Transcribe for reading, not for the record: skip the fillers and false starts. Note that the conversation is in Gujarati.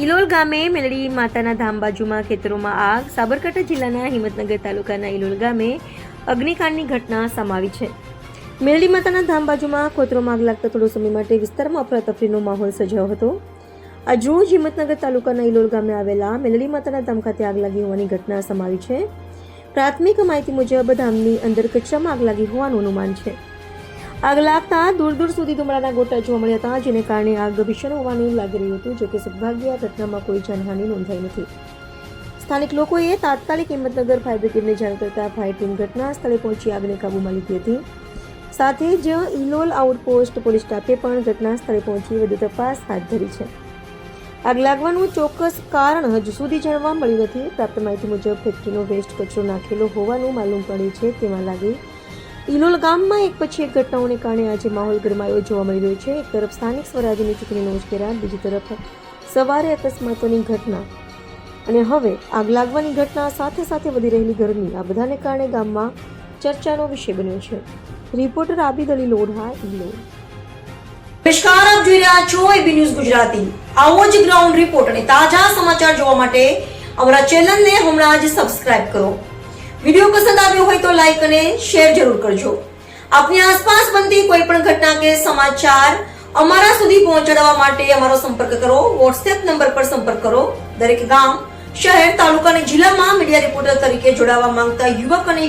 ઇલોલ ગામે મેલડી માતાના ધામ બાજુમાં ખેતરોમાં આગ. સાબરકાંઠા જિલ્લાના હિંમતનગર તાલુકાના ઇલોલ ગામે અગ્નિકાંડની ઘટના સમાવી છે. મેલડી માતાના ધામ બાજુમાં ખેતરોમાં આગ લાગતા થોડો સમય માટે વિસ્તારમાં અફરાતફરીનો માહોલ સર્જાયો હતો. આજ રોજ હિંમતનગર તાલુકાના ઇલોલ ગામે આવેલા મેલડી માતાના ધામ ખાતે આગ લાગી હોવાની ઘટના સમાવી છે. પ્રાથમિક માહિતી મુજબ ધામની અંદર કચરામાં આગ લાગી હોવાનું અનુમાન છે. આગ લાગતા દૂર દૂર સુધી ધુમાડાના ગોટા જોવા મળ્યા હતા, જેને કારણે આગ ભીષણ હોવાનું લાગી રહ્યું હતું. જોકે સદભાગ્યે આ ઘટનામાં કોઈ જાનહાનિ નોંધાઈ નથી. સ્થાનિક લોકોએ તાત્કાલિક હિંમતનગર ફાયર બ્રિગેડને જાણ કરતા ફાયર ટીમ ઘટના સ્થળે પહોંચી આગને કાબૂમાં લીધી હતી. સાથે જ ઇલોલ આઉટપોસ્ટ પોલીસ સ્ટાફે પણ ઘટના સ્થળે પહોંચી વધુ તપાસ હાથ ધરી છે. આગ લાગવાનું ચોક્કસ કારણ હજુ સુધી જાણવા મળ્યું નથી. પ્રાપ્ત માહિતી મુજબ ફેક્ટરીનો વેસ્ટ કચરો નાખેલો હોવાનું માલુમ પડે છે. તેમાં લાગી ઇલોલ ગામમાં એક પછી એક ઘટનાઓને કારણે આજે માહોલ ગરમાયો જોવા મળી રહ્યો છે. એક તરફ સ્થાનિક સ્વરાજ્યની ચૂંટણીનો ઉશ્કેરાટ, બીજી તરફ સવારે અકસ્માતોની ઘટના અને હવે આગ લાગવાની ઘટના સાથે સાથે વધી રહેલી ગરમી, આ બધાને કારણે ગામમાં ચર્ચાનો વિષય બન્યો છે. રિપોર્ટર આબિદ અલી લોઢા, ઇલોલ. નમસ્કાર, આપ જોઈ રહ્યા છો એબી ન્યૂઝ ગુજરાતી. આવો જ ગ્રાઉન્ડ રિપોર્ટ અને તાજા સમાચાર જોવા માટે અમારા ચેનલને હમણાં જ સબસ્ક્રાઇબ કરો. વિડિયો પસંદ આવ્યો હોય તો લાઈક અને શેર જરૂર કરજો. આપની આસપાસ બનતી કોઈ પણ ઘટના કે સમાચાર અમારા સુધી પહોંચાડવા માટે અમારો સંપર્ક કરો. વોટ્સએપ નંબર પર સંપર્ક કરો. દરેક ગામ, શહેર, તાલુકા અને જિલ્લામાં મીડિયા રિપોર્ટર તરીકે જોડાવા માંગતા યુવક અને